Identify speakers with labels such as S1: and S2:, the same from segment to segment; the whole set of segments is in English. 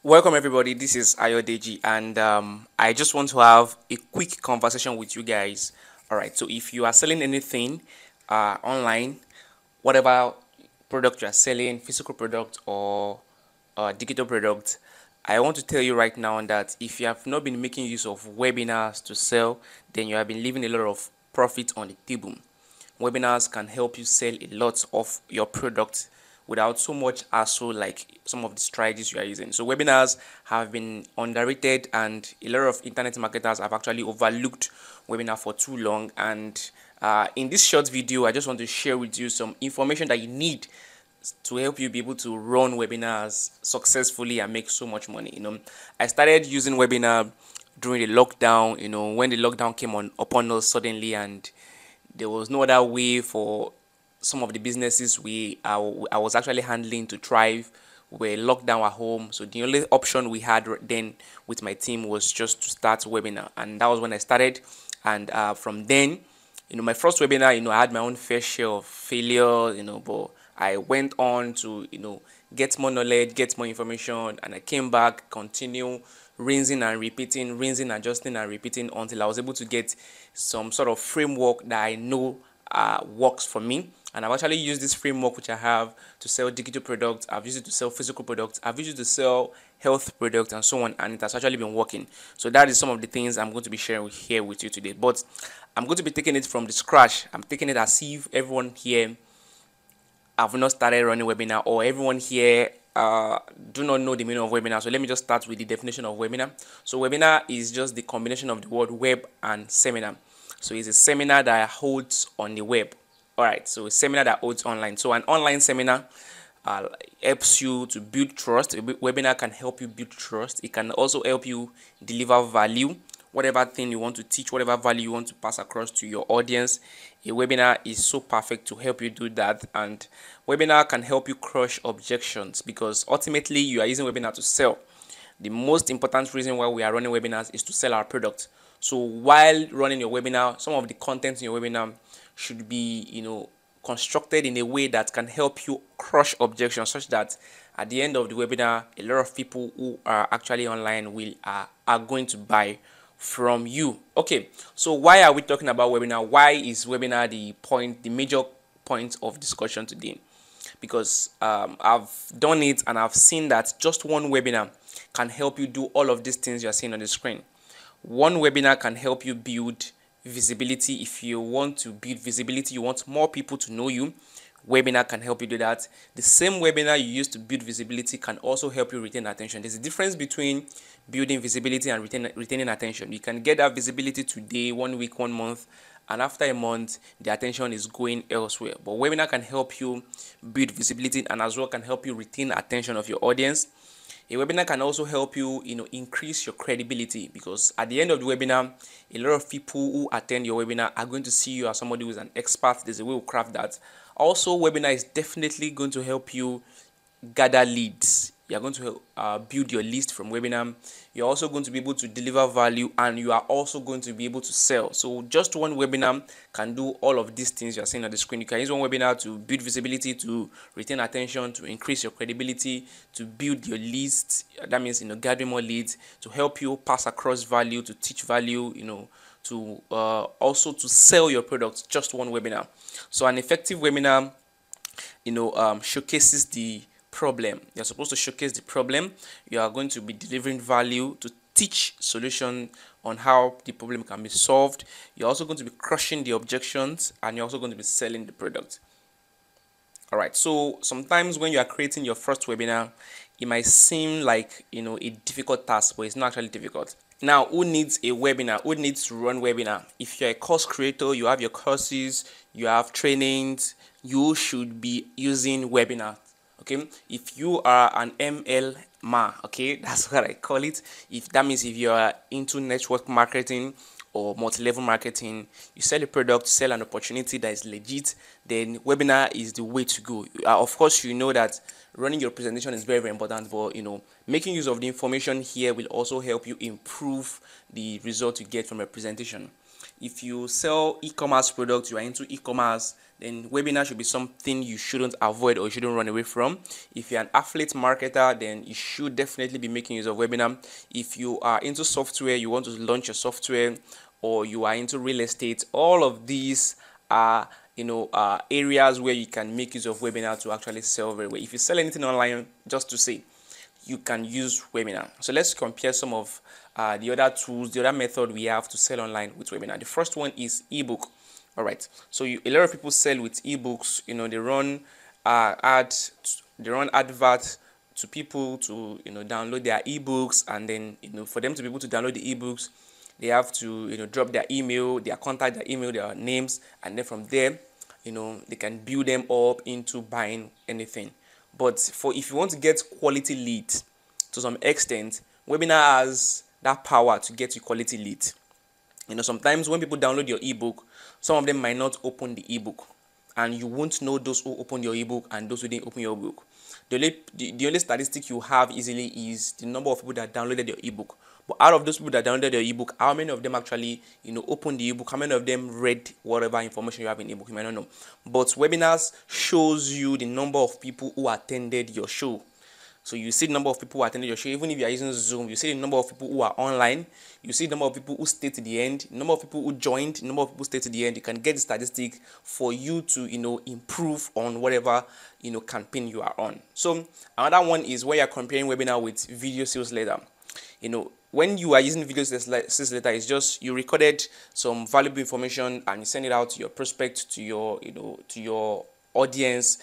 S1: Welcome everybody. This is Ayodeji, and I just want to have a quick conversation with you guys. All right. So if you are selling anything online, whatever product you are selling, physical product or digital product, I want to tell you right now that if you have not been making use of webinars to sell, then you have been leaving a lot of profit on the table. Webinars can help you sell a lot of your product without so much hassle like some of the strategies you are using. So webinars have been underrated, and a lot of internet marketers have actually overlooked webinar for too long. And in this short video, I just want to share with you some information that you need to help you be able to run webinars successfully and make so much money. I started using webinar during the lockdown, when the lockdown came on upon us suddenly, and there was no other way for some of the businesses I was actually handling to thrive. We were locked down at home, so the only option we had then with my team was just to start webinar, and that was when I started. And from then, my first webinar, I had my own fair share of failure, but I went on to get more knowledge, get more information, and I came back, continue rinsing and repeating, rinsing, adjusting and repeating until I was able to get some sort of framework that I know works for me. And I've actually used this framework which I have to sell digital products. I've used it to sell physical products. I've used it to sell health products and so on, and it has actually been working. So that is some of the things I'm going to be sharing here with you today. But I'm going to be taking it from the scratch. I'm taking it as if everyone here have not started running webinar, or everyone here do not know the meaning of webinar. So let me just start with the definition of webinar. So webinar is just the combination of the word web and seminar. So it's a seminar that holds on the web. All right, so a seminar that holds online. So an online seminar helps you to build trust. A webinar can help you build trust. It can also help you deliver value. Whatever thing you want to teach, whatever value you want to pass across to your audience, a webinar is so perfect to help you do that. And webinar can help you crush objections, because ultimately you are using webinar to sell. The most important reason why we are running webinars is to sell our product. So while running your webinar, some of the content in your webinar should be constructed in a way that can help you crush objections, such that at the end of the webinar, a lot of people who are actually online are going to buy from you. Okay, so why are we talking about webinar? Why is webinar the major point of discussion today? Because I've done it and I've seen that just one webinar can help you do all of these things you're seeing on the screen. One webinar can help you build visibility. If you want to build visibility, you want more people to know you, webinar can help you do that. The same webinar you use to build visibility can also help you retain attention. There's a difference between building visibility and retaining attention. You can get that visibility today, 1 week, 1 month, and after a month the attention is going elsewhere. But webinar can help you build visibility and as well can help you retain attention of your audience. A webinar can also help you, increase your credibility, because at the end of the webinar, a lot of people who attend your webinar are going to see you as somebody who is an expert. There's a way to craft that. Also, webinar is definitely going to help you gather leads. You're going to build your list from webinar. You're also going to be able to deliver value, and you are also going to be able to sell. So just one webinar can do all of these things you're seeing on the screen. You can use one webinar to build visibility, to retain attention, to increase your credibility, to build your list. That means gathering more leads, to help you pass across value, to teach value, to also to sell your products. Just one webinar. So an effective webinar showcases the problem. You're supposed to showcase the problem. You are going to be delivering value to teach solution on how the problem can be solved. You're also going to be crushing the objections, and you're also going to be selling the product. All right, so sometimes when you are creating your first webinar, it might seem like a difficult task, but it's not actually difficult. Now, who needs a webinar? Who needs to run webinar? If you're a course creator, you have your courses, you have trainings, you should be using webinar. Okay, if you are an ML okay, that's what I call it. If that means if you are into network marketing or multi-level marketing, you sell a product, sell an opportunity that is legit, then webinar is the way to go. Of course, you know that running your presentation is very, very important, but making use of the information here will also help you improve the result you get from a presentation. If you sell e-commerce products, you are into e-commerce, then webinar should be something you shouldn't avoid or you shouldn't run away from. If you're an affiliate marketer, then you should definitely be making use of webinar. If you are into software, you want to launch your software, or you are into real estate, all of these are areas where you can make use of webinar to actually sell very well. If you sell anything online, just to say, you can use webinar. So let's compare some of the other tools, the other method we have to sell online with webinar. The first one is ebook. All right, so a lot of people sell with ebooks. They run they run adverts to people to download their ebooks, and then for them to be able to download the ebooks, they have to drop their email, their contact, their email, their names, and then from there they can build them up into buying anything. But if you want to get quality lead, to some extent, webinar has that power to get you quality lead. Sometimes when people download your ebook, some of them might not open the ebook, and you won't know those who opened your ebook and those who didn't open your ebook. The only statistic you have easily is the number of people that downloaded your ebook. But out of those people that downloaded your ebook, how many of them actually opened the ebook? How many of them read whatever information you have in the ebook? You might not know. But webinars shows you the number of people who attended your show. So you see the number of people who attended your show. Even if you are using Zoom, you see the number of people who are online. You see the number of people who stayed to the end, the number of people who joined, the number of people who stayed to the end. You can get the statistic for you to improve on whatever campaign you are on. So another one is where you're comparing webinar with video sales letter. When you are using video sales letter, it's just you recorded some valuable information and you send it out to your prospect, to your audience.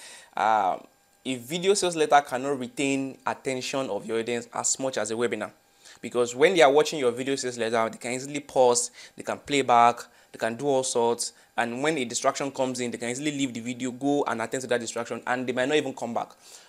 S1: A video sales letter cannot retain attention of your audience as much as a webinar, because when they are watching your video sales letter, they can easily pause, they can play back, they can do all sorts, and when a distraction comes in, they can easily leave the video, go and attend to that distraction, and they might not even come back.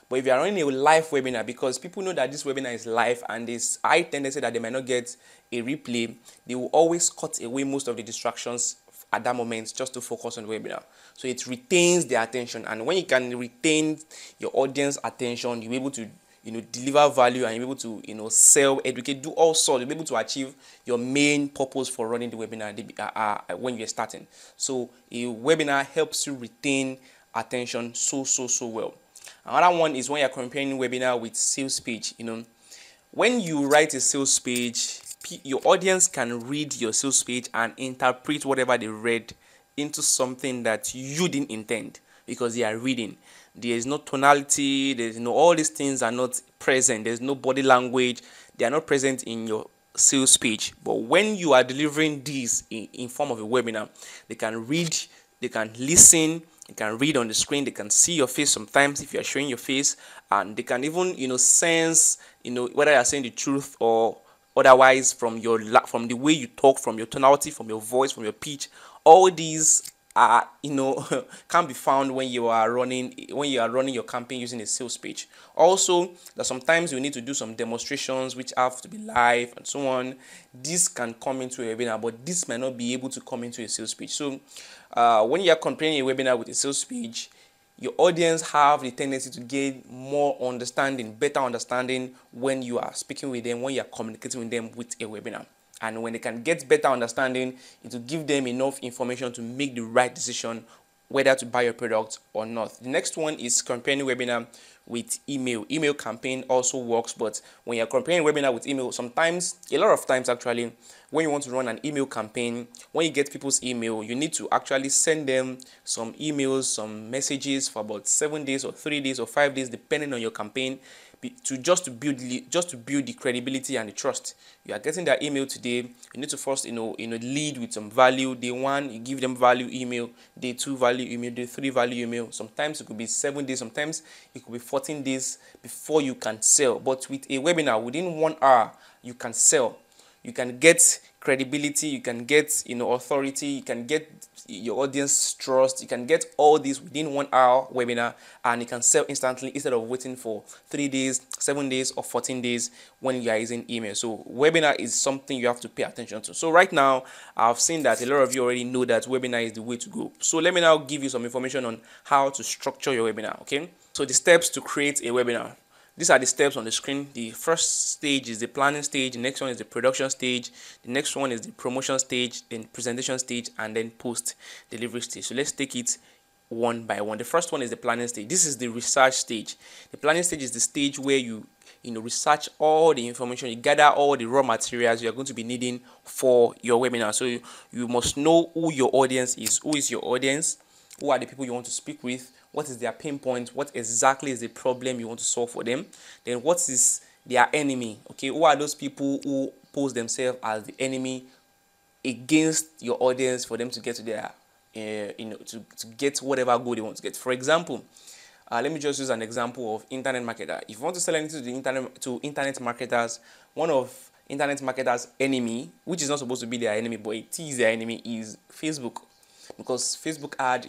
S1: But if you are running a live webinar, because people know that this webinar is live and there's high tendency that they might not get a replay, they will always cut away most of the distractions at that moment just to focus on the webinar. So it retains their attention, and when you can retain your audience attention, you'll be able to deliver value, and you'll be able to sell, educate, do all sorts. You'll be able to achieve your main purpose for running the webinar when you're starting. So a webinar helps you retain attention so well. Another one is when you're comparing webinar with sales page. When you write a sales page, your audience can read your sales page and interpret whatever they read into something that you didn't intend, because they are reading. There is no tonality, there's all these things are not present, there's no body language, they are not present in your sales page. But when you are delivering these in form of a webinar, they can read, they can listen, they can read on the screen, they can see your face sometimes if you are showing your face, and they can even sense whether you are saying the truth or otherwise from the way you talk, from your tonality, from your voice, from your pitch. All these are can be found when you are running your campaign using a sales page. Also, that sometimes you need to do some demonstrations which have to be live and so on. This can come into a webinar, but this might not be able to come into a sales page. So when you are comparing a webinar with a sales page, your audience have the tendency to gain more understanding, better understanding when you are speaking with them, when you are communicating with them with a webinar. And when they can get better understanding, it will give them enough information to make the right decision whether to buy your product or not. The next one is comparing webinar with email. Email campaign also works, but when you're comparing webinar with email, a lot of times actually, when you want to run an email campaign, when you get people's email, you need to actually send them some emails, some messages for about 7 days or 3 days or 5 days, depending on your campaign, just to build the credibility and the trust. You are getting their email today, you need to first lead with some value. Day 1, you give them value email. Day 2, value email. Day 3, value email. Sometimes it could be 7 days, sometimes it could be 14 days before you can sell. But with a webinar, within 1 hour you can sell. You can get credibility, you can get authority, you can get your audience trust, you can get all this within 1 hour webinar, and you can sell instantly instead of waiting for 3 days, 7 days, or 14 days when you are using email. So webinar is something you have to pay attention to. So right now, I've seen that a lot of you already know that webinar is the way to go. So let me now give you some information on how to structure your webinar. Okay, so the steps to create a webinar. These are the steps on the screen. The first stage is the planning stage, the next one is the production stage, the next one is the promotion stage, then presentation stage, and then post delivery stage. So let's take it one by one. The first one is the planning stage. This is the research stage. The planning stage is the stage where you research all the information, you gather all the raw materials you are going to be needing for your webinar. So you must know who your audience is. Who is your audience? Who are the people you want to speak with? What is their pain point? What exactly is the problem you want to solve for them? Then what is their enemy? Okay, who are those people who pose themselves as the enemy against your audience for them to get to their to get whatever goal they want to get? For example, let me just use an example of internet marketer. If you want to sell anything to the internet marketers, one of internet marketers' enemy, which is not supposed to be their enemy, but it is their enemy, is Facebook, because Facebook ad,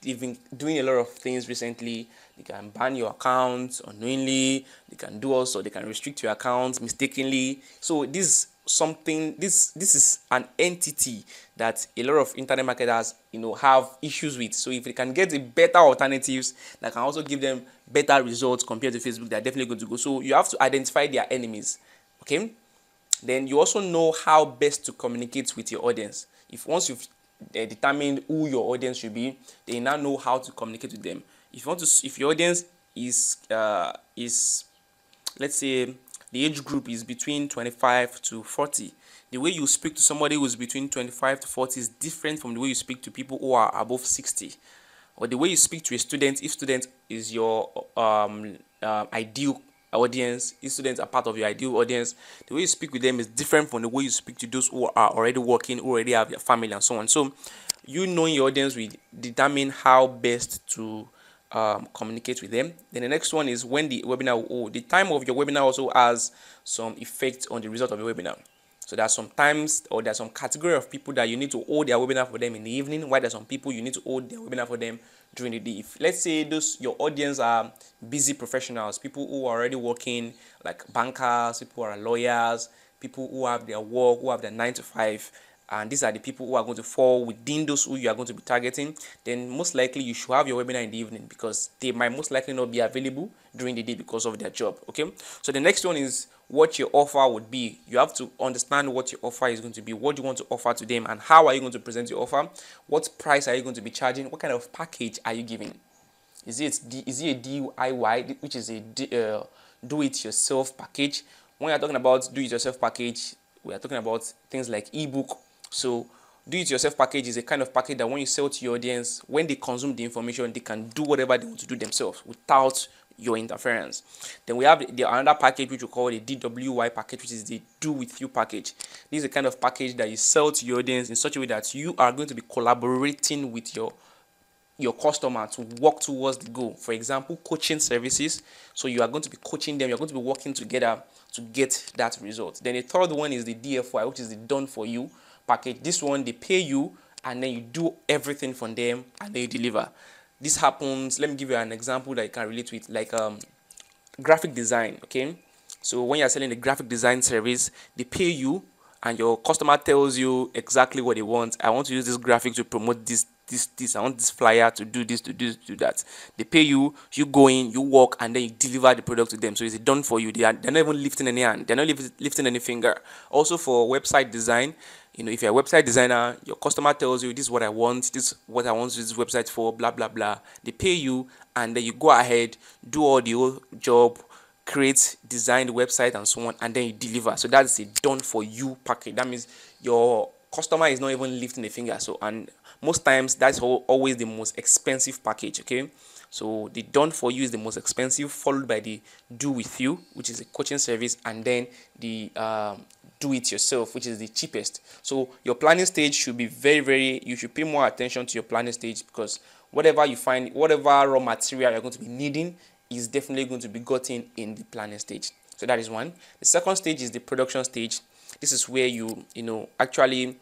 S1: they've been doing a lot of things recently. They can ban your account unknowingly. They can do also, they can restrict your account mistakenly. So this is an entity that a lot of internet marketers have issues with. So if they can get a better alternatives that can also give them better results compared to Facebook, they're definitely going to go. So you have to identify their enemies. Okay, then you also know how best to communicate with your audience. If once you've determined who your audience should be, then you now know how to communicate with them. If your audience is let's say the age group is between 25 to 40, the way you speak to somebody who is between 25 to 40 is different from the way you speak to people who are above 60. Or the way you speak to a student, if student is your ideal audience, if students are part of your ideal audience, the way you speak with them is different from the way you speak to those who are already working, who already have their family and so on. So you knowing your audience will determine how best to communicate with them. Then the next one is when the webinar will, the time of your webinar also has some effect on the result of your webinar. So there are some times, or there's some category of people that you need to hold their webinar for them in the evening, while there's some people you need to hold their webinar for them during the day. If let's say your audience are busy professionals, people who are already working, like bankers, people who are lawyers, people who have their work, who have their 9 to 5, and these are the people who are going to fall within those who you are going to be targeting, then most likely you should have your webinar in the evening, because they might most likely not be available during the day because of their job. Okay, so the next one is what your offer would be. You have to understand what your offer is going to be, what you want to offer to them, and how are you going to present your offer. What price are you going to be charging? What kind of package are you giving? Is it a DIY, which is a do-it-yourself package? When you're talking about do-it-yourself package, we are talking about things like ebook. So do-it-yourself package is a kind of package that when you sell to your audience, when they consume the information, they can do whatever they want to do themselves without your interference. Then we have another package which we call the DWY package, which is the do with you package. This is a kind of package that you sell to your audience in such a way that you are going to be collaborating with your customer to work towards the goal. For example, coaching services. So you are going to be coaching them, you're going to be working together to get that result. Then the third one is the DFY, which is the done for you package. This one, they pay you and then you do everything from them and they deliver. This happens, let me give you an example that you can relate with, like graphic design. Okay, so when you're selling the graphic design service, they pay you and your customer tells you exactly what they want. I want to use this graphic to promote this. I want this flyer to do this, to do that. They pay you, you go in, you work, and then you deliver the product to them. So it's done for you. They're not even lifting any hand, they're not lifting any finger. Also for website design, if you're a website designer, your customer tells you this is what I want, this is what I want to use this website for, blah blah blah. They pay you and then you go ahead, do all the whole job, create, design the website and so on, and then you deliver. So that's a done for you package. That means your customer is not even lifting a finger. So, and most times that's always the most expensive package. Okay, so the done for you is the most expensive, followed by the do with you, which is a coaching service, and then the do it yourself, which is the cheapest. So your planning stage should be you should pay more attention to your planning stage, because whatever you find, whatever raw material you're going to be needing is definitely going to be gotten in the planning stage. So that is one. The second stage is the production stage. This is where you actually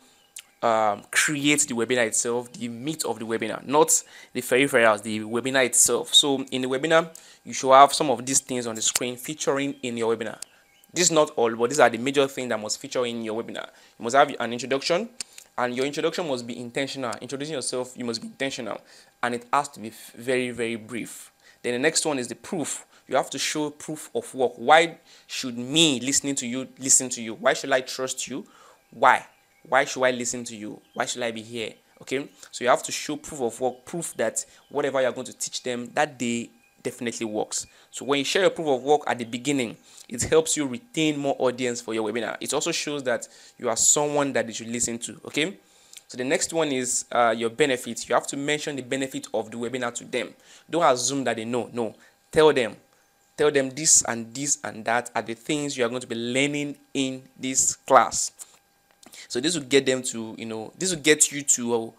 S1: create the webinar itself, the meat of the webinar, not the peripherals, the webinar itself. So in the webinar, you should have some of these things on the screen featuring in your webinar. This is not all, but these are the major things that must feature in your webinar. You must have an introduction, and your introduction must be intentional. Introducing yourself, you must be intentional, and it has to be very, very brief. Then the next one is the proof. You have to show proof of work. Why should me listening to you listen to you? Why should I trust you? Why? Why should I listen to you? Why should I be here? Okay, so you have to show proof of work, proof that whatever you're going to teach them that day definitely works. So when you share your proof of work at the beginning, it helps you retain more audience for your webinar. It also shows that you are someone that they should listen to. Okay, so the next one is your benefits. You have to mention the benefit of the webinar to them. Don't assume that they know. No, tell them. Tell them this and this and that are the things you are going to be learning in this class. So this will get them to, this will get you to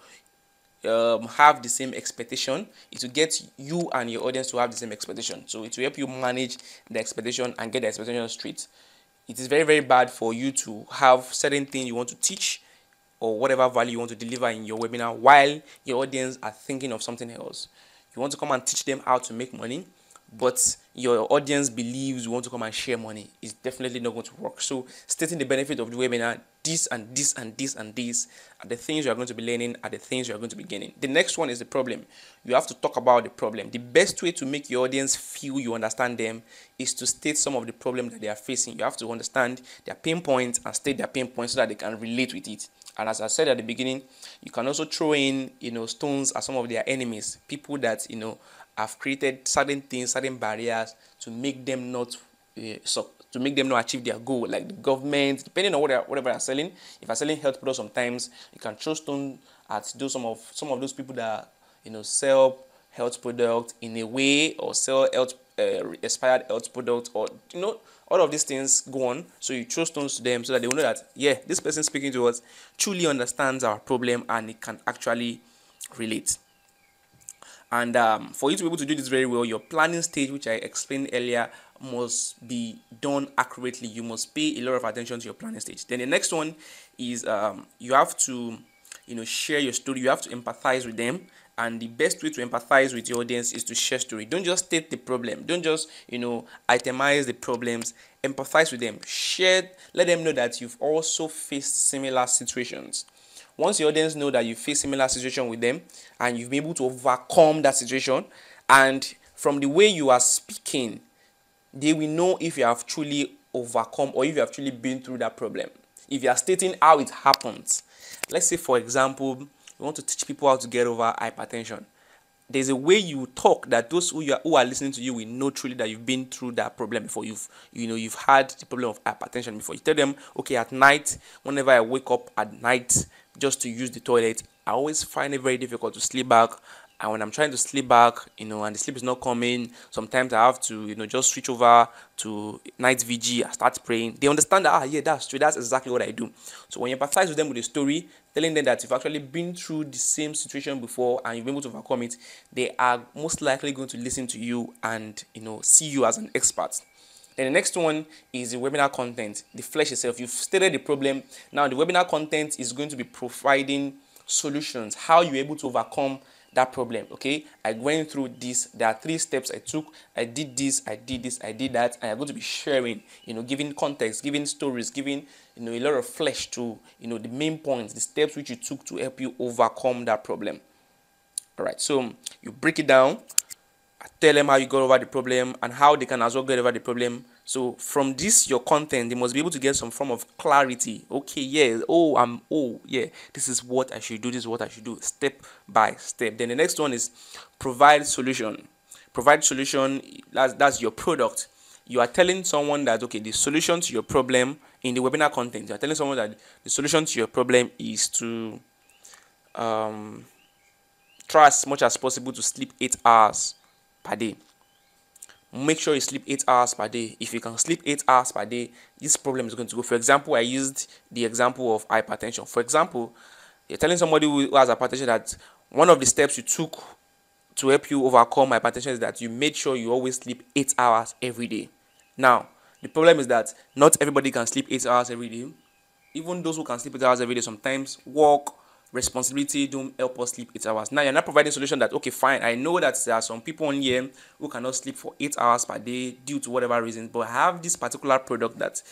S1: have the same expectation. It will get you and your audience to have the same expectation. So it will help you manage the expectation and get the expectation straight. It is very, very bad for you to have certain things you want to teach or whatever value you want to deliver in your webinar while your audience are thinking of something else. You want to come and teach them how to make money, but your audience believes you want to come and share money. It's definitely not going to work. So stating the benefit of the webinar, this and this and this and this are the things you are going to be learning, are the things you are going to be gaining. The next one is the problem. You have to talk about the problem. The best way to make your audience feel you understand them is to state some of the problems that they are facing. You have to understand their pain points and state their pain points so that they can relate with it. And as I said at the beginning, you can also throw in, stones as some of their enemies, people that, have created certain things, certain barriers to make them not achieve their goal, like the government, depending on whatever you're selling. If you're selling health products, sometimes you can throw stone at some of those people that sell health products in a way, or sell expired health products, or all of these things go on. So you throw stones to them so that they will know that, yeah, this person speaking to us truly understands our problem and it can actually relate. And for you to be able to do this very well, your planning stage, which I explained earlier, must be done accurately. You must pay a lot of attention to your planning stage. Then the next one is you have to share your story. You have to empathize with them. And the best way to empathize with your audience is to share story. Don't just state the problem. Don't just itemize the problems. Empathize with them. Share. Let them know that you've also faced similar situations. Once your audience know that you face similar situation with them and you've been able to overcome that situation, and from the way you are speaking, they will know if you have truly overcome or if you have truly been through that problem. If you are stating how it happens, let's say for example, you want to teach people how to get over hypertension. There's a way you talk that those who are listening to you will know truly that you've been through that problem before. You've had the problem of hypertension before. You tell them, okay, at night, whenever I wake up at night just to use the toilet, I always find it very difficult to sleep back. And when I'm trying to sleep back, and the sleep is not coming, sometimes I have to, just switch over to night VG. I start praying. They understand that, yeah, that's true. That's exactly what I do. So when you empathize with them with a story, telling them that you've actually been through the same situation before and you've been able to overcome it, they are most likely going to listen to you and, see you as an expert. Then the next one is the webinar content, the flesh itself. You've stated the problem. Now the webinar content is going to be providing solutions, how you're able to overcome that problem. Okay, I went through this. There are 3 steps I took. I did this, I did this, I did that, and I'm going to be sharing, giving context, giving stories, giving a lot of flesh to the main points, the steps which you took to help you overcome that problem. All right, so you break it down. Tell them how you got over the problem and how they can as well get over the problem. So from this, your content, they must be able to get some form of clarity. Okay, yeah, yeah, this is what I should do, this is what I should do, step by step. Then the next one is provide solution. Provide solution, that's your product. You are telling someone that, okay, the solution to your problem in the webinar content, you are telling someone that the solution to your problem is to try as much as possible to sleep 8 hours per day. Make sure you sleep 8 hours per day. If you can sleep 8 hours per day, this problem is going to go. For example, I used the example of hypertension. For example, you're telling somebody who has hypertension that one of the steps you took to help you overcome hypertension is that you made sure you always sleep 8 hours every day. Now, the problem is that not everybody can sleep 8 hours every day. Even those who can sleep 8 hours every day, sometimes work, responsibility don't help us sleep 8 hours. Now you're not providing a solution that, okay, fine, I know that there are some people on here who cannot sleep for 8 hours per day due to whatever reason, but I have this particular product that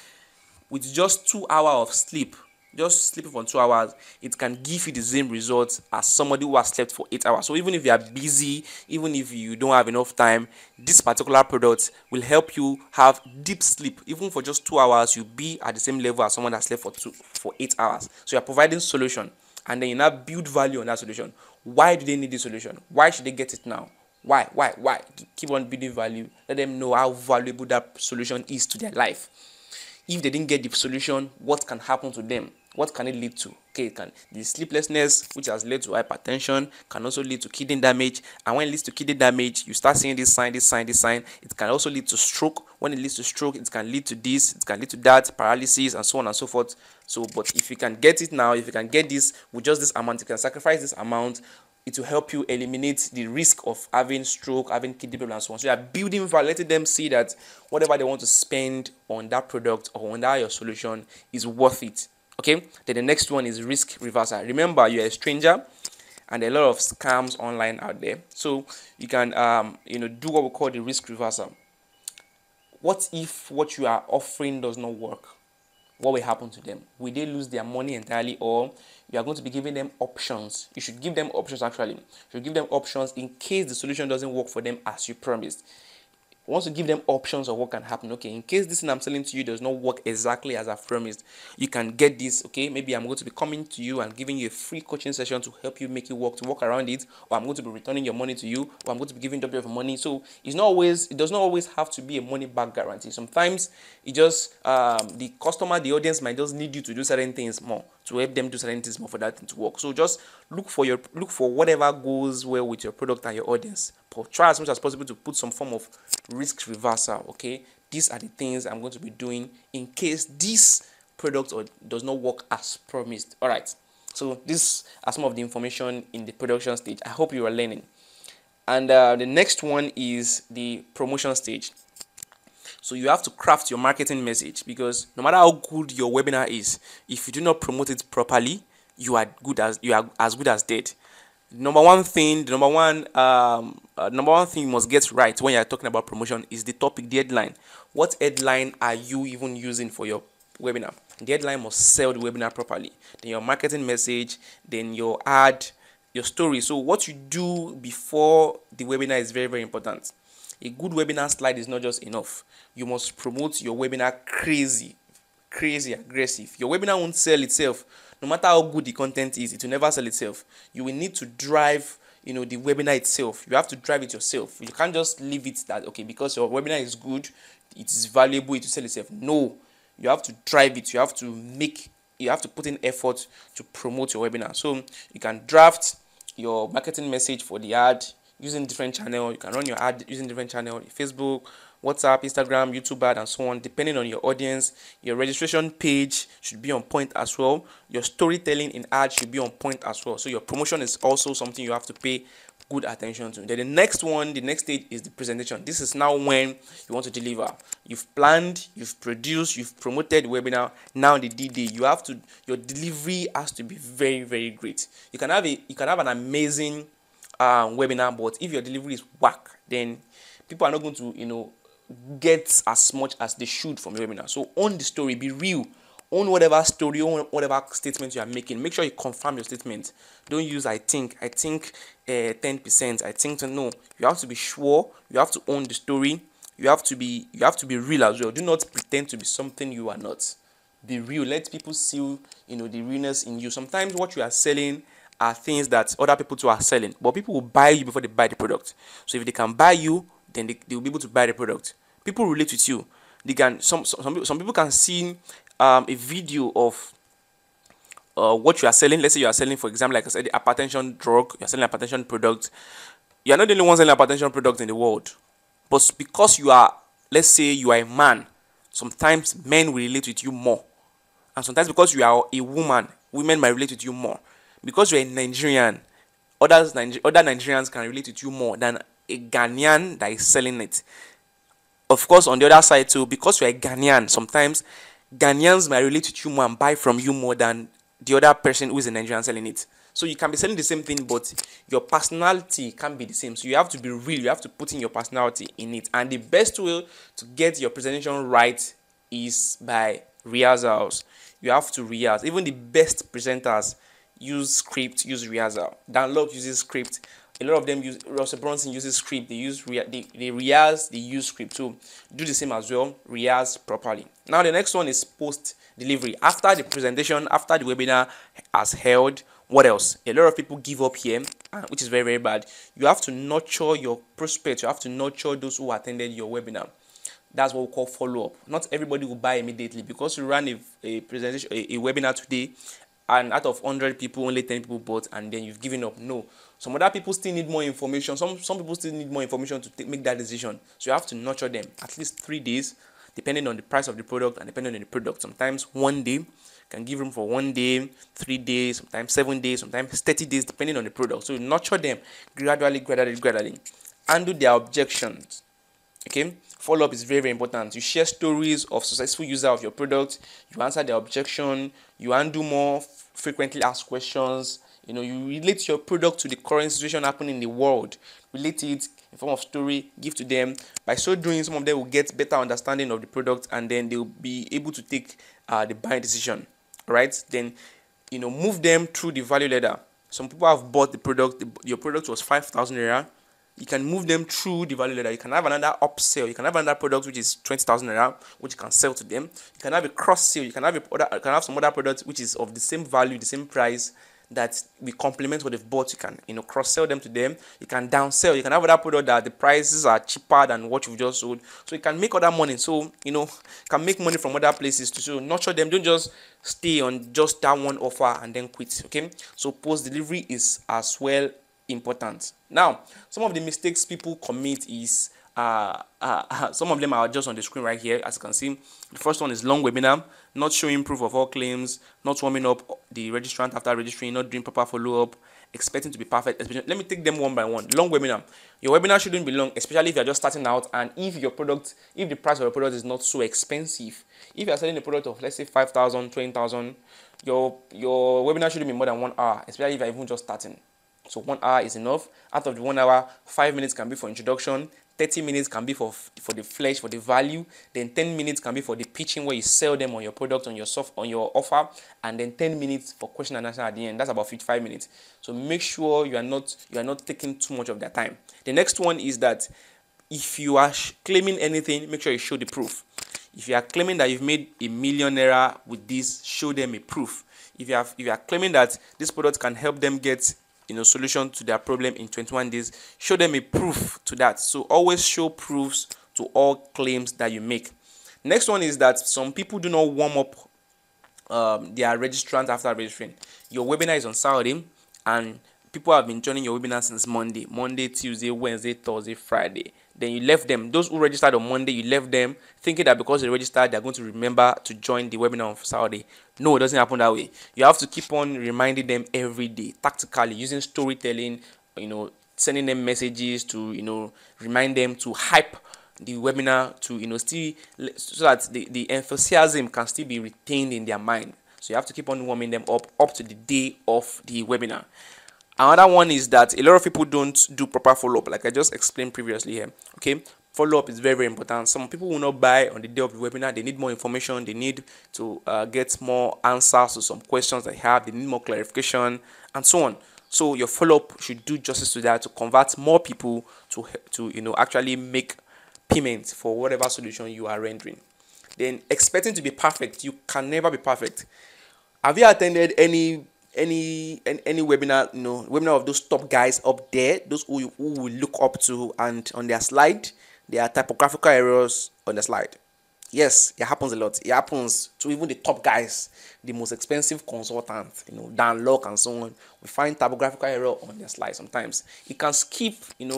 S1: with just 2 hours of sleep, just sleeping for 2 hours, it can give you the same results as somebody who has slept for 8 hours. So even if you are busy, even if you don't have enough time, this particular product will help you have deep sleep. Even for just 2 hours, you'll be at the same level as someone that slept for 8 hours. So you're providing solution, and then you now build value on that solution. Why do they need this solution? Why should they get it now? Why? Keep on building value. Let them know how valuable that solution is to their life. If they didn't get the solution, what can happen to them? What can it lead to? Okay, it can the sleeplessness, which has led to hypertension, can also lead to kidney damage. And when it leads to kidney damage, you start seeing this sign, this sign, this sign. It can also lead to stroke. When it leads to stroke, it can lead to this, it can lead to that, paralysis, and so on and so forth. So, but if you can get it now, if you can get this with just this amount, you can sacrifice this amount, it will help you eliminate the risk of having stroke, having kidney problem, and so on. So you are building value, letting them see that whatever they want to spend on that product or on that your solution is worth it. Okay. Then the next one is risk reversal. Remember, you're a stranger, and there are a lot of scams online out there. So you can do what we call the risk reversal. What if what you are offering does not work? What will happen to them? Will they lose their money entirely, or you are going to be giving them options? You should give them options actually. You should give them options in case the solution doesn't work for them as you promised. Once you give them options of what can happen, okay, in case this thing I'm selling to you does not work exactly as I've promised, you can get this, okay, maybe I'm going to be coming to you and giving you a free coaching session to help you make it work, to work around it, or I'm going to be returning your money to you, or I'm going to be giving you of money. So it does not always have to be a money back guarantee. Sometimes it just the customer, the audience might just need you to do certain things more, to help them do certain things more for that thing to work. So just look for whatever goes well with your product and your audience, but try as much as possible to put some form of risk reversal. Okay, these are the things I'm going to be doing in case this product or does not work as promised. All right, so this are some of the information in the production stage. I hope you are learning. And the next one is the promotion stage. So you have to craft your marketing message, because no matter how good your webinar is, if you do not promote it properly, you are as good as dead. Number one thing you must get right when you're talking about promotion is the topic, the headline. What headline are you even using for your webinar? The headline must sell the webinar properly. Then your marketing message, then your ad, your story. So what you do before the webinar is very, very important. A good webinar slide is not just enough. You must promote your webinar crazy aggressive. Your webinar won't sell itself. No matter how good the content is, it will never sell itself. You will need to drive the webinar itself. You have to drive it yourself. You can't just leave it that, okay, because your webinar is good, it is valuable, it will sell itself. No, you have to drive it. You have to put in effort to promote your webinar. So you can draft your marketing message for the ad using different channel. You can run your ad using different channel, Facebook, WhatsApp, Instagram, YouTube ad, and so on, depending on your audience. Your registration page should be on point as well. Your storytelling in ad should be on point as well. So your promotion is also something you have to pay good attention to. Then the next stage is the presentation. This is now when you want to deliver. You've planned, you've produced, you've promoted the webinar. Now the D-Day, your delivery has to be very, very great. You can have an amazing webinar, but if your delivery is whack, then people are not going to get as much as they should from your webinar. So own the story, be real, own whatever story, own whatever statement you are making. Make sure you confirm your statement. Don't use I think 10%, I think. No, you have to be sure. You have to own the story. You have to be real as well. Do not pretend to be something you are not. Be real. Let people see the realness in you. Sometimes what you are selling are things that other people too are selling, but people will buy you before they buy the product. So if they can buy you, then they will be able to buy the product. People relate with you. They can some people can see a video of what you are selling. Let's say you are selling, for example, like I said, the hypertension drug. You are selling a hypertension product. You are not the only one selling a hypertension product in the world, but because let's say you are a man, sometimes men will relate with you more, and sometimes because you are a woman, women might relate with you more. Because you're a Nigerian, other Nigerians can relate with you more than a Ghanaian that is selling it. Of course, on the other side too, because you're a Ghanaian, sometimes Ghanaians might relate with you more and buy from you more than the other person who is a Nigerian selling it. So you can be selling the same thing, but your personality can't be the same. So you have to be real. You have to put in your personality in it. And the best way to get your presentation right is by rehearsals. You have to rehearse. Even the best presenters use script, use rehearsal. Dan Lok uses script. A lot of them use, Russell Brunson uses script. They rehearse, they use script. So do the same as well. Rehearse properly. Now the next one is post delivery. After the presentation, after the webinar has held, what else? A lot of people give up here, which is very, very bad. You have to nurture your prospects. You have to nurture those who attended your webinar. That's what we call follow-up. Not everybody will buy immediately because you ran a presentation, a webinar today, and out of 100 people, only 10 people bought, and then you've given up. No. Some other people still need more information. Some people still need more information to make that decision. So you have to nurture them at least 3 days, depending on the price of the product and depending on the product. Sometimes 1 day, can give room for 1 day, 3 days, sometimes 7 days, sometimes 30 days, depending on the product. So you nurture them gradually. Handle their objections. Okay, follow-up is very, very important. You share stories of successful user of your product. You answer their objection. You handle more frequently asked questions. You know, you relate your product to the current situation happening in the world. Relate it in form of story, give to them. By so doing, some of them will get better understanding of the product, and then they'll be able to take the buying decision. All right, then move them through the value ladder. Some people have bought the product. Your product was 5,000 naira. You can move them through the value ladder. You can have another upsell. You can have another product which is 20,000 naira, which you can sell to them. You can have a cross sale. You can have some other products which is of the same value, the same price, that we complement what they've bought. You can cross sell them to them. You can down sell. You can have other product that the prices are cheaper than what you've just sold, so you can make other money. So can make money from other places too. So nurture them. Don't just stay on just that one offer and then quit. Okay, so post delivery is as well important. Now, some of the mistakes people commit is some of them are just on the screen right here. As you can see, the first one is long webinar, not showing proof of all claims, not warming up the registrant after registering, not doing proper follow-up, expecting to be perfect. Let me take them one by one. Long webinar. Your webinar shouldn't be long, especially if you're just starting out, and if the price of your product is not so expensive. If you're selling a product of, let's say, 5,000, 20,000, your webinar shouldn't be more than 1 hour, especially if you're even just starting. So 1 hour is enough. Out of the 1 hour, 5 minutes can be for introduction, 30 minutes can be for the flesh, for the value, then 10 minutes can be for the pitching where you sell them on your product, on your offer, and then 10 minutes for question and answer at the end. That's about 55 minutes. So make sure you are not taking too much of their time. The next one is that if you are claiming anything, make sure you show the proof. If you are claiming that you've made $1 million with this, show them a proof. If you are claiming that this product can help them get solution to their problem in 21 days, show them a proof to that. So always show proofs to all claims that you make. Next one is that some people do not warm up their registrant after registering. Your webinar is on Saturday, and people have been joining your webinar since Monday, Tuesday, Wednesday, Thursday, Friday. Then you left them. Those who registered on Monday, you left them thinking that because they registered, they're going to remember to join the webinar on Saturday. No, it doesn't happen that way. You have to keep on reminding them every day, tactically, using storytelling, sending them messages to, remind them, to hype the webinar, to, still, so that the enthusiasm can still be retained in their mind. So you have to keep on warming them up to the day of the webinar. Another one is that a lot of people don't do proper follow-up, like I just explained previously here. Okay, follow-up is very, very important. Some people will not buy on the day of the webinar. They need more information. They need to get more answers to some questions they have. They need more clarification and so on. So your follow-up should do justice to that, to convert more people to actually make payments for whatever solution you are rendering. Then expecting to be perfect, you can never be perfect. Have you attended any webinar, webinar of those top guys up there, those who will look up to, and on their slide there are typographical errors on the slide? Yes, it happens a lot. It happens to even the top guys, the most expensive consultants, Dan Lok and so on. We find typographical error on their slide sometimes. You can skip,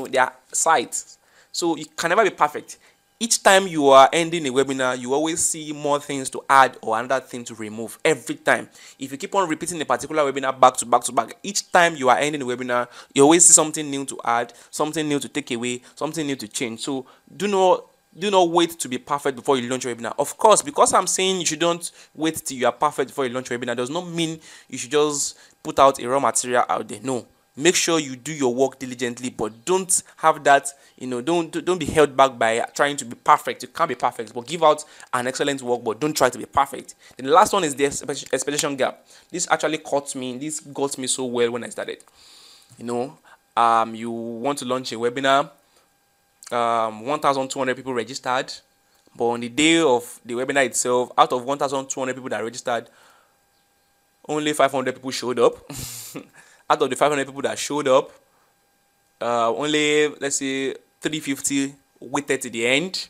S1: their sites. So you can never be perfect. Each time you are ending a webinar, you always see more things to add or another thing to remove every time. If you keep on repeating a particular webinar back to back, each time you are ending the webinar, you always see something new to add, something new to take away, something new to change. So do not wait to be perfect before you launch your webinar. Of course, because I'm saying you shouldn't wait till you are perfect before you launch your webinar, does not mean you should just put out a raw material out there. No. Make sure you do your work diligently, but don't have that, don't be held back by trying to be perfect. You can't be perfect, but give out an excellent work, but don't try to be perfect. Then the last one is the expectation gap. This actually caught me. This got me so well when I started. You know, you want to launch a webinar, 1,200 people registered, but on the day of the webinar itself, out of 1,200 people that registered, only 500 people showed up. Out of the 500 people that showed up, only, let's say, 350 waited to the end.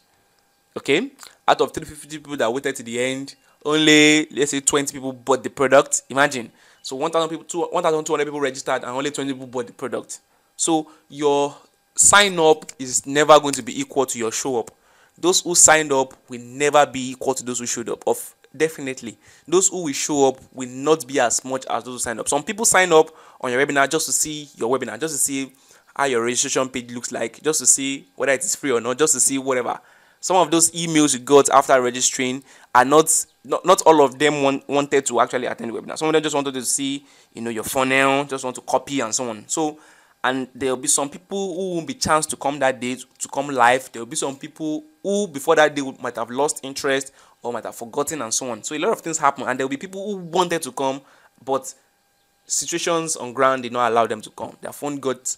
S1: Okay, out of 350 people that waited to the end, only, let's say, 20 people bought the product. Imagine. So 1,200 people registered and only 20 people bought the product. So your sign up is never going to be equal to your show up. Those who signed up will never be equal to those who showed up. Of definitely, those who will show up will not be as much as those who signed up. Some people sign up on your webinar just to see your webinar, just to see how your registration page looks like, just to see whether it is free or not, just to see whatever. Some of those emails you got after registering are not all of them wanted to actually attend the webinar. Some of them just wanted to see, your funnel, just want to copy and so on. So, and there will be some people who won't be chance to come that day, to come live. There will be some people who before that day might have lost interest or might have forgotten and so on. So a lot of things happen, and there will be people who wanted to come, but situations on ground did not allow them to come. Their phone got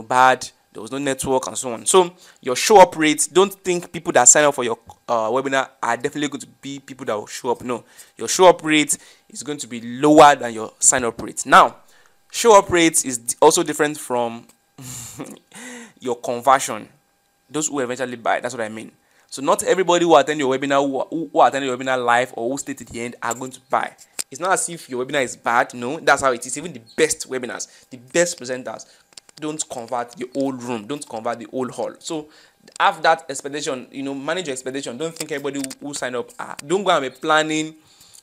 S1: bad, there was no network and so on. So your show up rates, don't think people that sign up for your webinar are definitely going to be people that will show up. No, your show up rate is going to be lower than your sign up rate. Now, show up rate is also different from your conversion. Those who eventually buy, that's what I mean. So not everybody who attend your webinar, who attend your webinar live or who stay to the end are going to buy. It's not as if your webinar is bad. No, that's how it is. Even the best webinars, the best presenters don't convert the old room, don't convert the old hall. So have that expectation, manage your expectation. Don't think everybody who sign up, don't go and be planning,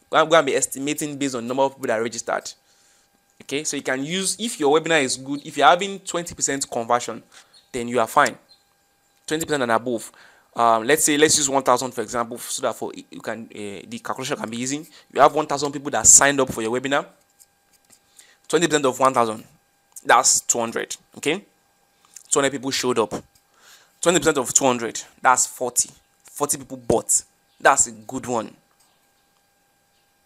S1: go and be estimating based on the number of people that are registered. Okay, so you can use, if your webinar is good, if you're having 20% conversion, then you are fine. 20% and above. Let's use 1,000 for example, so that for you can the calculation can be easy. You have 1,000 people that signed up for your webinar. 20% of 1,000, that's 200. Okay, 200 people showed up. 20% of 200, that's 40. 40 people bought. That's a good one.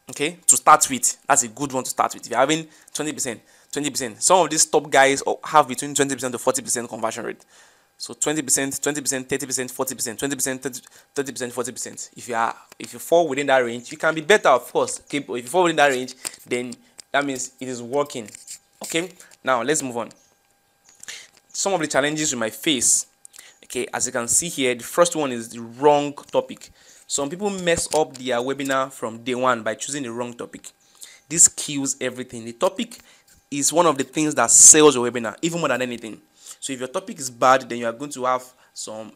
S1: Okay, to start with, that's a good one to start with. If you're having 20%, some of these top guys have between 20% to 40% conversion rate. So 20%, 20%, 30%, 40%, 20%, 30%, 40%. If you fall within that range, you can be better, of course. Okay, but if you fall within that range, then that means it is working. Okay, now let's move on. Some of the challenges we might face. Okay, as you can see here, the first one is the wrong topic. Some people mess up their webinar from day one by choosing the wrong topic. This kills everything. The topic is one of the things that sells your webinar, even more than anything. So if your topic is bad, then you are going to have some,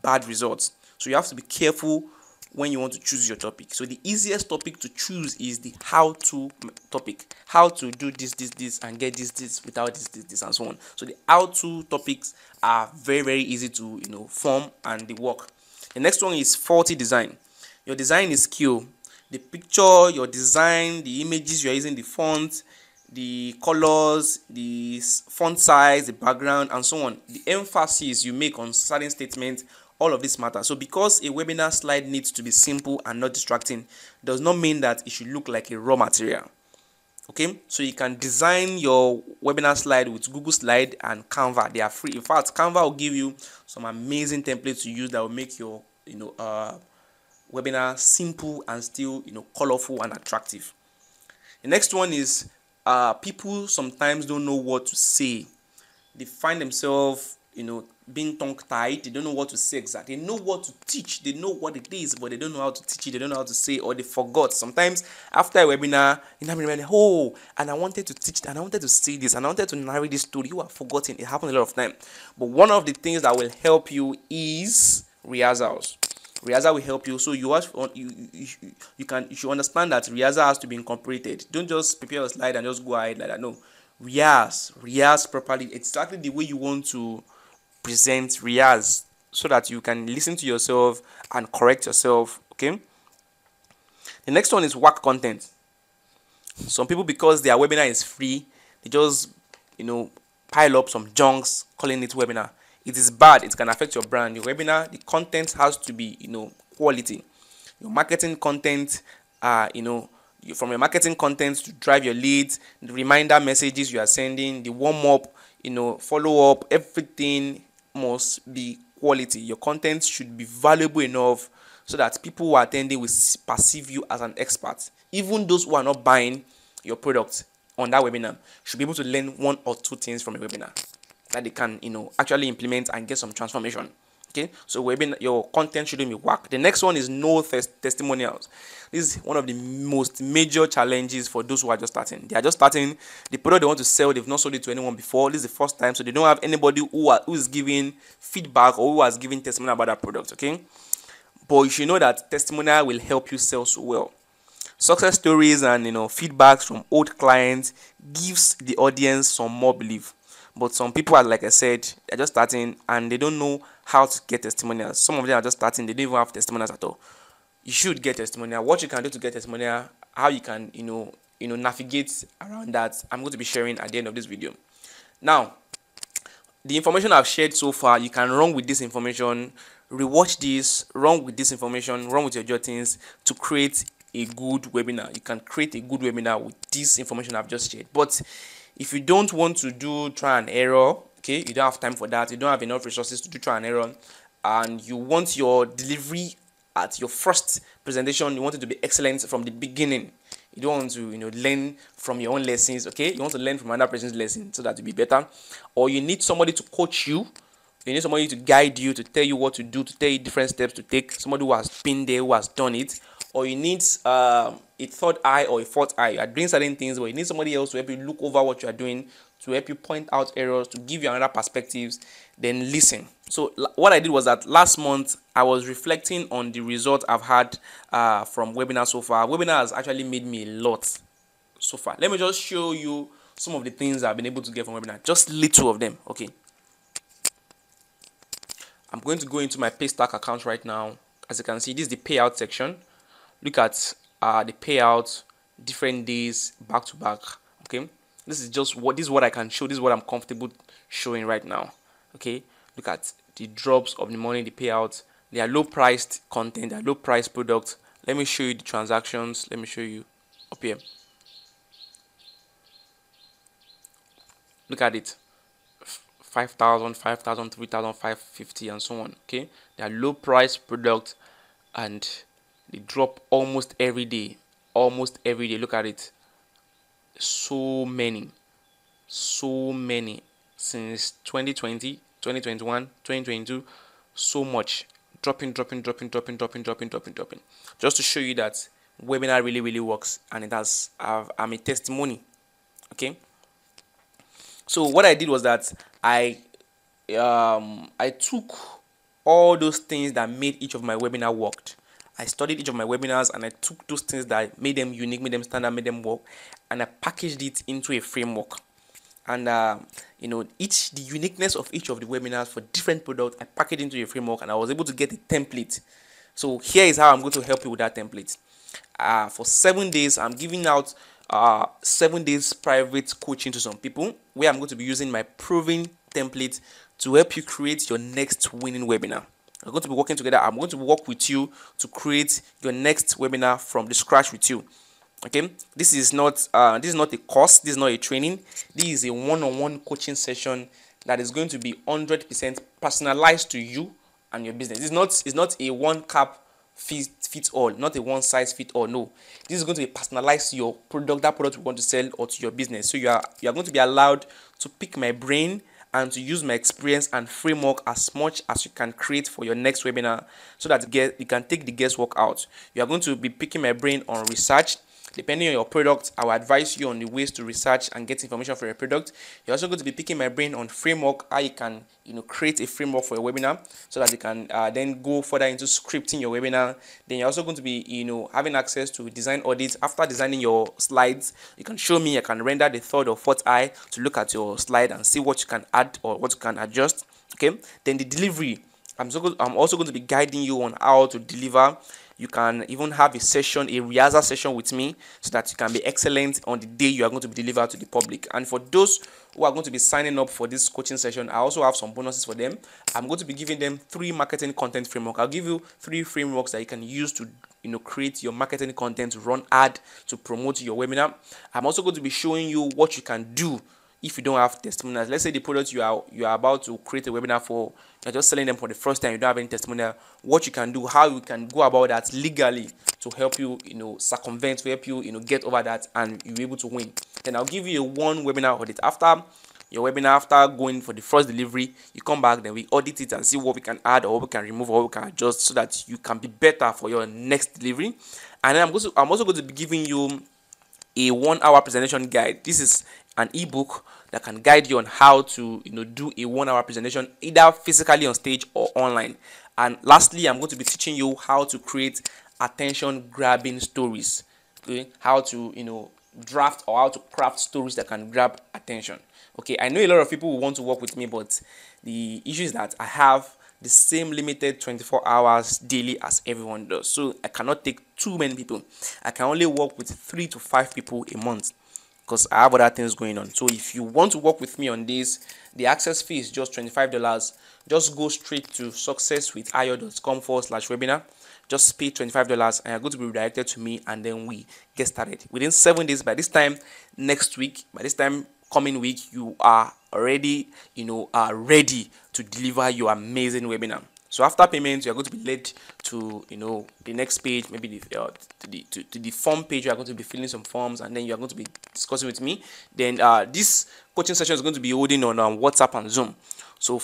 S1: bad results. So you have to be careful when you want to choose your topic. So the easiest topic to choose is the how-to topic. How to do this, and get this without this, and so on. So the how-to topics are very, very easy to, form and they work. The next one is faulty design. Your design is key. The picture, your design, the images you're using, the font, the colors, the font size, the background, and so on. The emphasis you make on certain statements, all of this matters. So because a webinar slide needs to be simple and not distracting, does not mean that it should look like a raw material. Okay, so you can design your webinar slide with Google Slide and Canva. They are free. In fact, Canva will give you some amazing templates to use that will make your webinar simple and still colorful and attractive. The next one is people sometimes don't know what to say. They find themselves being tongue-tied. They don't know what to say exactly. They know what to teach. They know what it is, but they don't know how to teach it. They don't know how to say, or they forgot. Sometimes after a webinar, you know, and I wanted to teach, and I wanted to say this, and I wanted to narrate this story. You have forgotten. It happens a lot of time. But one of the things that will help you is rehearsals. Rehearsal will help you. So you should understand that rehearsal has to be incorporated. Don't just prepare a slide and just go ahead like that. No, rehearse properly. Exactly the way you want to present, rehearse, so that you can listen to yourself and correct yourself. Okay. The next one is work content. Some people, because their webinar is free, they just pile up some junks calling it webinar. It is bad. It can affect your brand. Your webinar, the content has to be quality. Your marketing content, from your marketing content to drive your leads, the reminder messages you are sending, the warm up, follow up, everything must be quality. Your content should be valuable enough so that people who are attending will perceive you as an expert. Even those who are not buying your product on that webinar should be able to learn one or two things from a webinar that they can actually implement and get some transformation. Okay, so webinar, your content shouldn't be whack. The next one is no testimonials. This is one of the most major challenges for those who are just starting. They are just starting the product they want to sell. They've not sold it to anyone before. This is the first time, so they don't have anybody who is giving feedback or who has given testimony about that product. Okay, but you should know that testimonial will help you sell so well. Success stories and feedbacks from old clients gives the audience some more belief. But some people are, like I said, they're just starting and they don't know how to get testimonials. Some of them are just starting, they don't even have testimonials at all. You should get testimonial. What you can do to get testimonial, how you can navigate around that, I'm going to be sharing at the end of this video. Now, the information I've shared so far, you can run with this information, rewatch this, run with this information, run with your jottings to create a good webinar. You can create a good webinar with this information I've just shared. But if you don't want to do try and error, okay, you don't have time for that, you don't have enough resources to do try and error, and you want your delivery at your first presentation, you want it to be excellent from the beginning. You don't want to learn from your own lessons, okay? You want to learn from another person's lesson so that to be better. Or you need somebody to coach you. You need somebody to guide you, to tell you what to do, to tell you different steps to take. Somebody who has been there, who has done it. Or you need a third eye or a fourth eye. You are doing certain things, but you need somebody else to help you look over what you are doing, to help you point out errors, to give you another perspectives, then listen. So what I did was that last month I was reflecting on the results I've had from webinar so far. Webinar has actually made me a lot so far. Let me just show you some of the things I've been able to get from webinar, just little of them. Okay, I'm going to go into my Paystack account right now. As you can see, this is the payout section. Look at the payout, different days back to back. Okay, this is what I can show. This is what I'm comfortable showing right now. Okay, look at the drops of the money, the payouts. They are low priced content, they are low priced products. Let me show you the transactions. Let me show you up here. Look at it. 5,000, 5,000, 3,000, 550, and so on. Okay, they are low price products and they drop almost every day. Almost every day. Look at it. So many since 2020, 2021, 2022. So much dropping. Just to show you that webinar really works, and it has. I'm a testimony. Okay. So what I did was that I took all those things that made each of my webinar worked. I studied each of my webinars and I took those things that made them unique, made them standard, made them work, and I packaged it into a framework. And the uniqueness of each of the webinars for different products, I packaged into a framework, and I was able to get a template. So here is how I'm going to help you with that template. For 7 days, I'm giving out 7 days private coaching to some people, where I'm going to be using my proven template to help you create your next winning webinar. We're going to be working together. I'm going to work with you to create your next webinar from the scratch with you. Okay, this is not a course, this is not a training, this is a one-on-one coaching session that is going to be 100% personalized to you and your business. It's not a one cap fits all, not a one size fit all. No, this is going to be personalized to your product, that product you want to sell, or to your business. So you are going to be allowed to pick my brain and to use my experience and framework as much as you can create for your next webinar, so that you can take the guesswork out. You are going to be picking my brain on research. Depending on your product, I will advise you on the ways to research and get information for your product. You're also going to be picking my brain on framework, how you can create a framework for your webinar, so that you can then go further into scripting your webinar. Then you're also going to be having access to design audits. After designing your slides, you can show me, I can render the third or fourth eye to look at your slide and see what you can add or what you can adjust. Okay, then the delivery, I'm also going to be guiding you on how to deliver. You can even have a session, a rehearsal session with me, so that you can be excellent on the day you are going to be delivered to the public. And for those who are going to be signing up for this coaching session, I also have some bonuses for them. I'm going to be giving them 3 marketing content framework. I'll give you 3 frameworks that you can use to create your marketing content, to run ad, to promote your webinar. I'm also going to be showing you what you can do if you don't have testimonials. Let's say the product you are about to create a webinar for, you're just selling them for the first time, you don't have any testimonial. What you can do, how you can go about that legally to help you, circumvent, to help you, get over that, and you'll be able to win. Then I'll give you a 1 webinar audit. After your webinar, after going for the first delivery, you come back, then we audit it and see what we can add, or what we can remove, or what we can adjust, so that you can be better for your next delivery. And then I'm also going to be giving you a 1-hour presentation guide. This is an ebook that can guide you on how to do a 1-hour presentation, either physically on stage or online. And lastly, I'm going to be teaching you how to create attention grabbing stories. Okay, how to draft or how to craft stories that can grab attention. Okay, I know a lot of people will want to work with me, but the issue is that I have the same limited 24 hours daily as everyone does, so I cannot take too many people. I can only work with 3 to 5 people a month, because I have other things going on. So if you want to work with me on this, the access fee is just $25. Just go straight to successwithayo.com/webinar. Just pay $25 and you're going to be redirected to me, and then we get started within 7 days. By this time next week, by this time coming week, you are already ready to deliver your amazing webinar. So after payment, you are going to be led to the next page, maybe to the form page. You are going to be filling some forms, and then you are going to be discussing with me. Then this coaching session is going to be holding on WhatsApp and Zoom. So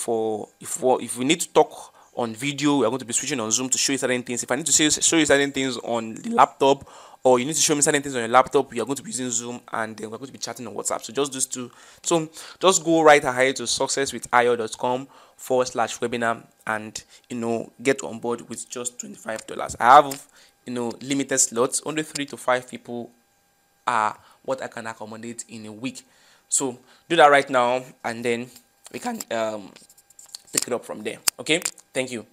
S1: if we need to talk on video, we are going to be switching on Zoom to show you certain things. If I need to show you certain things on the laptop, or you need to show me certain things on your laptop, we are going to be using Zoom, and then we're going to be chatting on WhatsApp. So just those two. So just go right ahead to successwithayo.com/webinar and get on board with just $25. I have limited slots. Only 3 to 5 people are what I can accommodate in a week. So do that right now, and then we can take it up from there. Okay, thank you.